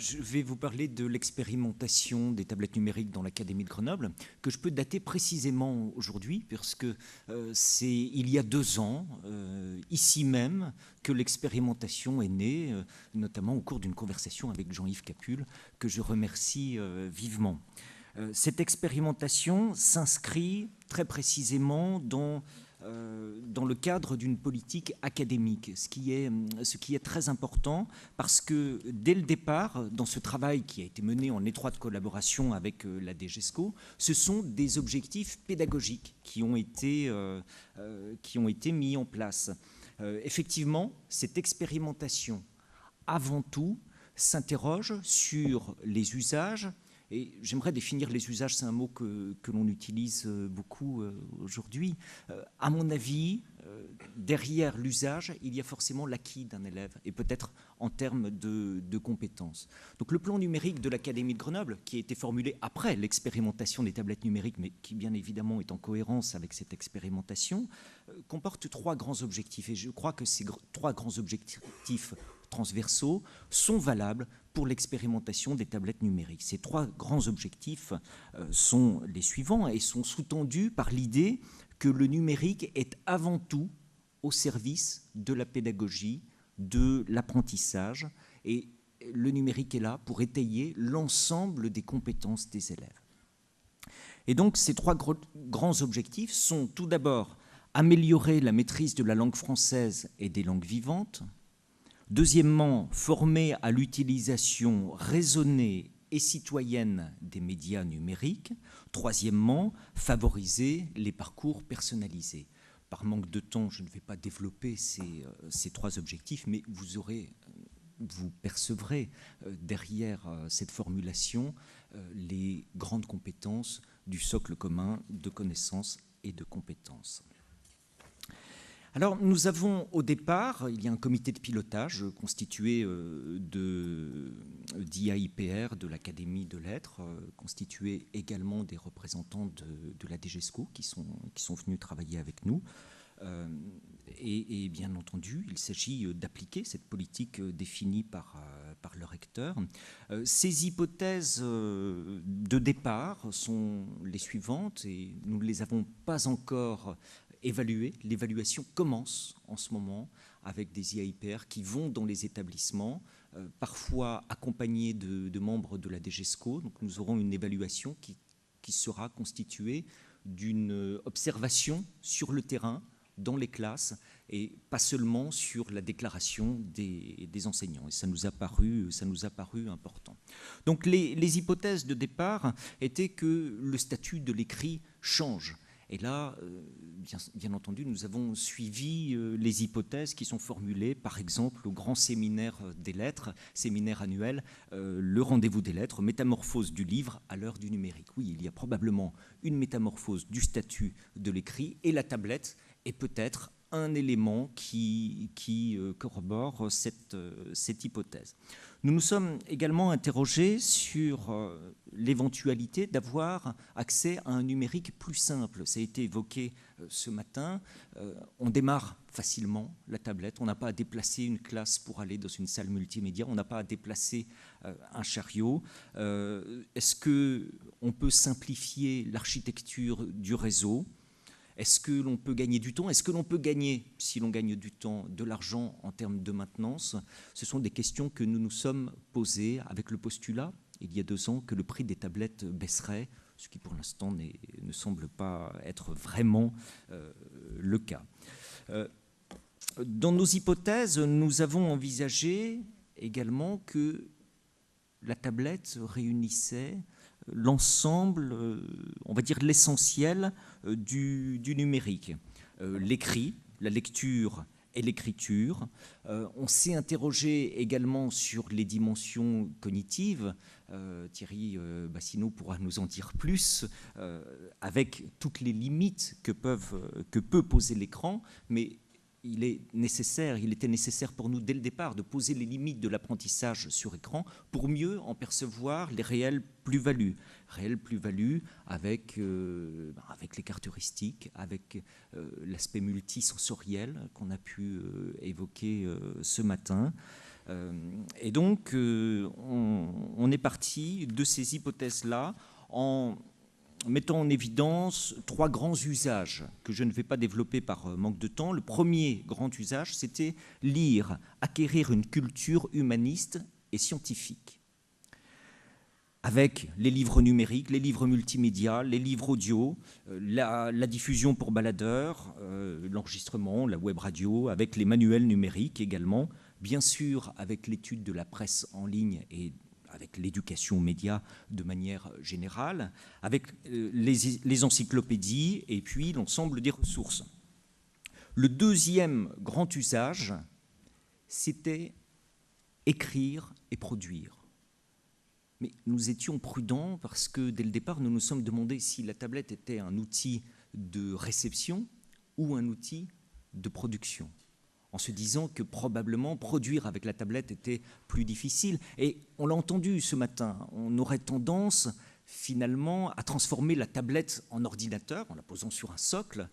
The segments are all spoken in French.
je vais vous parler de l'expérimentation des tablettes numériques dans l'Académie de Grenoble, que je peux dater précisément aujourd'hui, parce que c'est il y a 2 ans, ici même, que l'expérimentation est née, notamment au cours d'une conversation avec Jean-Yves Capul, que je remercie vivement. Cette expérimentation s'inscrit très précisément dans le cadre d'une politique académique, ce qui est très important parce que dès le départ, dans ce travail qui a été mené en étroite collaboration avec la DGESCO, ce sont des objectifs pédagogiques qui ont été mis en place. Effectivement, cette expérimentation, avant tout, s'interroge sur les usages. Et j'aimerais définir les usages, c'est un mot que l'on utilise beaucoup aujourd'hui. À mon avis, derrière l'usage, il y a forcément l'acquis d'un élève, et peut-être en termes de compétences. Donc le plan numérique de l'Académie de Grenoble, qui a été formulé après l'expérimentation des tablettes numériques, mais qui bien évidemment est en cohérence avec cette expérimentation, comporte 3 grands objectifs. Et je crois que ces 3 grands objectifs transversaux sont valables pour l'expérimentation des tablettes numériques. Ces 3 grands objectifs sont les suivants et sont sous-tendus par l'idée que le numérique est avant tout au service de la pédagogie, de l'apprentissage, et le numérique est là pour étayer l'ensemble des compétences des élèves. Et donc ces 3 grands objectifs sont tout d'abord améliorer la maîtrise de la langue française et des langues vivantes. Deuxièmement, former à l'utilisation raisonnée et citoyenne des médias numériques. Troisièmement, favoriser les parcours personnalisés. Par manque de temps, je ne vais pas développer ces 3 objectifs, mais vous percevrez derrière cette formulation les grandes compétences du socle commun de connaissances et de compétences. Alors, nous avons au départ, il y a un comité de pilotage constitué d'IAIPR, de l'Académie de Lettres, constitué également des représentants de la DGESCO qui sont venus travailler avec nous. Et bien entendu, il s'agit d'appliquer cette politique définie par le recteur. Ces hypothèses de départ sont les suivantes et nous ne les avons pas encore évaluées. L'évaluation commence en ce moment avec des IAIPR qui vont dans les établissements, parfois accompagnés de membres de la DGESCO. Donc nous aurons une évaluation qui sera constituée d'une observation sur le terrain, dans les classes, et pas seulement sur la déclaration des enseignants. Et ça nous a paru important. Donc les hypothèses de départ étaient que le statut de l'écrit change. Et là, bien entendu, nous avons suivi les hypothèses qui sont formulées, par exemple, au grand séminaire des lettres, séminaire annuel, le rendez-vous des lettres, métamorphose du livre à l'heure du numérique. Oui, il y a probablement une métamorphose du statut de l'écrit, et la tablette est peut-être un élément qui corrobore cette hypothèse. Nous nous sommes également interrogés sur l'éventualité d'avoir accès à un numérique plus simple. Ça a été évoqué ce matin. On démarre facilement la tablette. On n'a pas à déplacer une classe pour aller dans une salle multimédia. On n'a pas à déplacer un chariot. Est-ce qu'on peut simplifier l'architecture du réseau ? Est-ce que l'on peut gagner du temps? Est-ce que l'on peut gagner, si l'on gagne du temps, de l'argent en termes de maintenance? Ce sont des questions que nous nous sommes posées avec le postulat, il y a 2 ans, que le prix des tablettes baisserait, ce qui pour l'instant ne semble pas être vraiment le cas. Dans nos hypothèses, nous avons envisagé également que la tablette réunissait l'ensemble, on va dire l'essentiel du numérique. L'écrit, la lecture et l'écriture. On s'est interrogé également sur les dimensions cognitives. Thierry Bassino pourra nous en dire plus, avec toutes les limites que peut poser l'écran, mais il était nécessaire pour nous dès le départ de poser les limites de l'apprentissage sur écran pour mieux en percevoir les réelles plus-values. Réelles plus-values avec les cartes heuristiques, avec l'aspect multisensoriel qu'on a pu évoquer ce matin. Et donc, on est parti de ces hypothèses-là en mettant en évidence 3 grands usages que je ne vais pas développer par manque de temps. Le premier grand usage, c'était lire, acquérir une culture humaniste et scientifique. Avec les livres numériques, les livres multimédia, les livres audio, la diffusion pour baladeurs, l'enregistrement, la web radio, avec les manuels numériques également, bien sûr avec l'étude de la presse en ligne et avec l'éducation aux médias de manière générale, avec les encyclopédies et puis l'ensemble des ressources. Le deuxième grand usage, c'était écrire et produire. Mais nous étions prudents parce que dès le départ, nous nous sommes demandé si la tablette était un outil de réception ou un outil de production, en se disant que probablement produire avec la tablette était plus difficile. Et on l'a entendu ce matin, on aurait tendance finalement à transformer la tablette en ordinateur, en la posant sur un socle,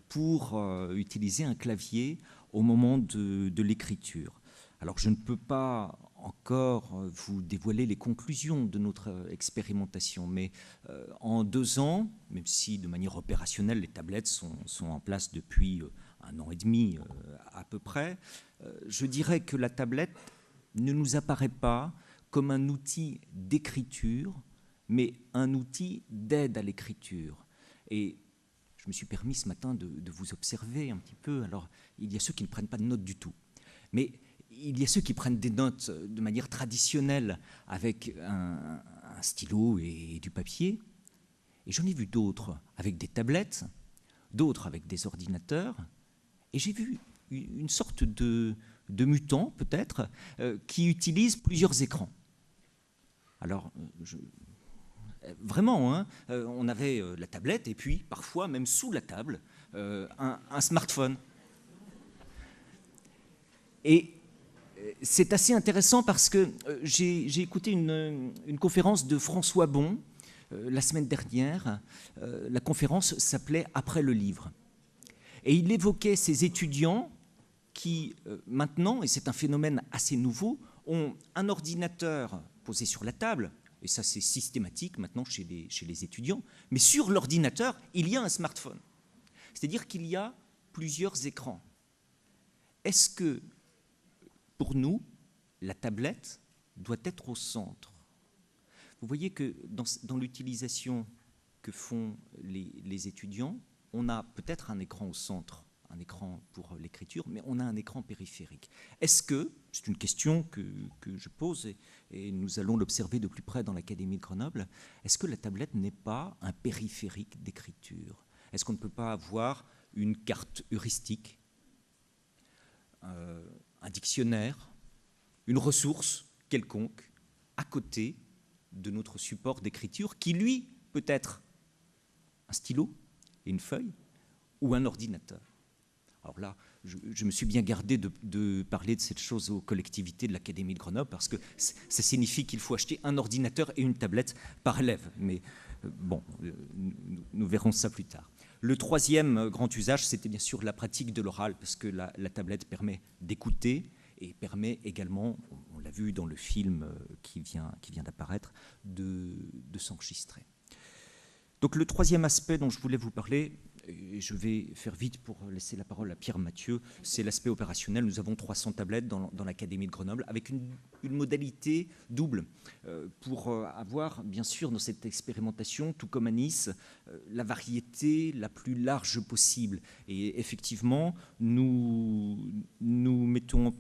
pour utiliser un clavier au moment de l'écriture. Alors je ne peux pas encore vous dévoiler les conclusions de notre expérimentation, mais en 2 ans, même si de manière opérationnelle les tablettes sont en place depuis 1 an et demi à peu près, je dirais que la tablette ne nous apparaît pas comme un outil d'écriture, mais un outil d'aide à l'écriture. Et je me suis permis ce matin de vous observer un petit peu. Alors, il y a ceux qui ne prennent pas de notes du tout, mais il y a ceux qui prennent des notes de manière traditionnelle avec un stylo et du papier. Et j'en ai vu d'autres avec des tablettes, d'autres avec des ordinateurs. Et j'ai vu une sorte de mutant, peut-être, qui utilise plusieurs écrans. Alors, vraiment, hein, on avait la tablette et puis, parfois, même sous la table, un smartphone. Et c'est assez intéressant parce que j'ai écouté une conférence de François Bon la semaine dernière. La conférence s'appelait « Après le livre ». Et il évoquait ces étudiants qui, maintenant, et c'est un phénomène assez nouveau, ont un ordinateur posé sur la table, et ça c'est systématique maintenant chez les étudiants, mais sur l'ordinateur, il y a un smartphone. C'est-à-dire qu'il y a plusieurs écrans. Est-ce que, pour nous, la tablette doit être au centre? Vous voyez que dans l'utilisation que font les étudiants, on a peut-être un écran au centre, un écran pour l'écriture, mais on a un écran périphérique. Est-ce que, c'est une question que je pose et nous allons l'observer de plus près dans l'Académie de Grenoble, est-ce que la tablette n'est pas un périphérique d'écriture? Est-ce qu'on ne peut pas avoir une carte heuristique, un dictionnaire, une ressource quelconque à côté de notre support d'écriture qui, lui, peut être un stylo et une feuille ou un ordinateur? Alors là, je me suis bien gardé de parler de cette chose aux collectivités de l'Académie de Grenoble parce que ça signifie qu'il faut acheter un ordinateur et une tablette par élève. Mais bon, nous verrons ça plus tard. Le troisième grand usage, c'était bien sûr la pratique de l'oral parce que la tablette permet d'écouter et permet également, on l'a vu dans le film qui vient d'apparaître, de s'enregistrer. Donc le troisième aspect dont je voulais vous parler, et je vais faire vite pour laisser la parole à Pierre Mathieu, c'est l'aspect opérationnel. Nous avons 300 tablettes dans l'Académie de Grenoble avec une modalité double pour avoir, bien sûr, dans cette expérimentation, tout comme à Nice, la variété la plus large possible. Et effectivement, nous mettons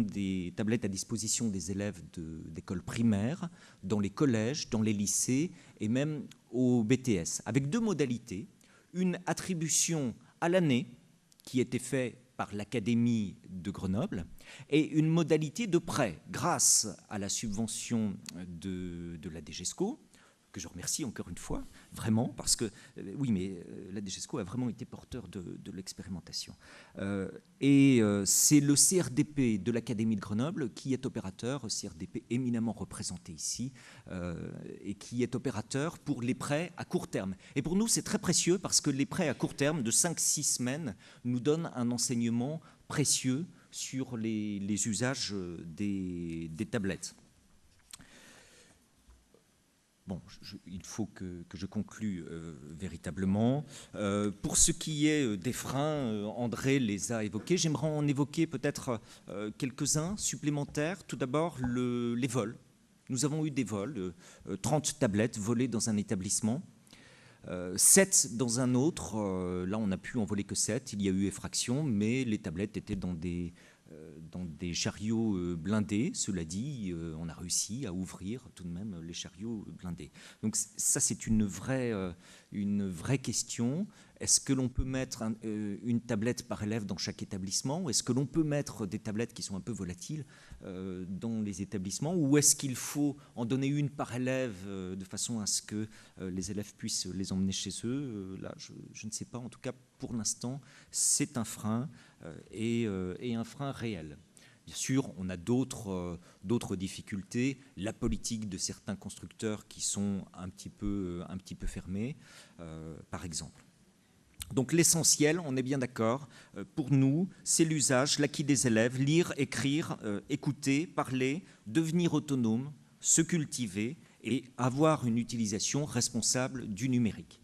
des tablettes à disposition des élèves d'écoles primaires, dans les collèges, dans les lycées et même au BTS, avec 2 modalités. Une attribution à l'année qui était faite par l'Académie de Grenoble et une modalité de prêt grâce à la subvention de la DGESCO, que je remercie encore une fois, vraiment, parce que, oui, mais la DGESCO a vraiment été porteur de l'expérimentation. C'est le CRDP de l'Académie de Grenoble qui est opérateur, CRDP éminemment représenté ici, et qui est opérateur pour les prêts à court terme. Et pour nous, c'est très précieux parce que les prêts à court terme de 5-6 semaines nous donnent un enseignement précieux sur les usages des tablettes. Bon, il faut que je conclue véritablement. Pour ce qui est des freins, André les a évoqués. J'aimerais en évoquer peut-être quelques-uns supplémentaires. Tout d'abord, les vols. Nous avons eu des vols, 30 tablettes volées dans un établissement, 7 dans un autre. Là, on n'a pu en voler que 7. Il y a eu effraction, mais les tablettes étaient dans des chariots blindés. Cela dit, on a réussi à ouvrir tout de même les chariots blindés. Donc ça, c'est une vraie question. Est-ce que l'on peut mettre une tablette par élève dans chaque établissement, ou est-ce que l'on peut mettre des tablettes qui sont un peu volatiles dans les établissements, ou est-ce qu'il faut en donner une par élève de façon à ce que les élèves puissent les emmener chez eux? Là, je ne sais pas. En tout cas, pour l'instant, c'est un frein et un frein réel. Bien sûr, on a d'autres difficultés. La politique de certains constructeurs qui sont un petit peu fermés, par exemple. Donc l'essentiel, on est bien d'accord, pour nous, c'est l'usage, l'acquis des élèves, lire, écrire, écouter, parler, devenir autonome, se cultiver et avoir une utilisation responsable du numérique.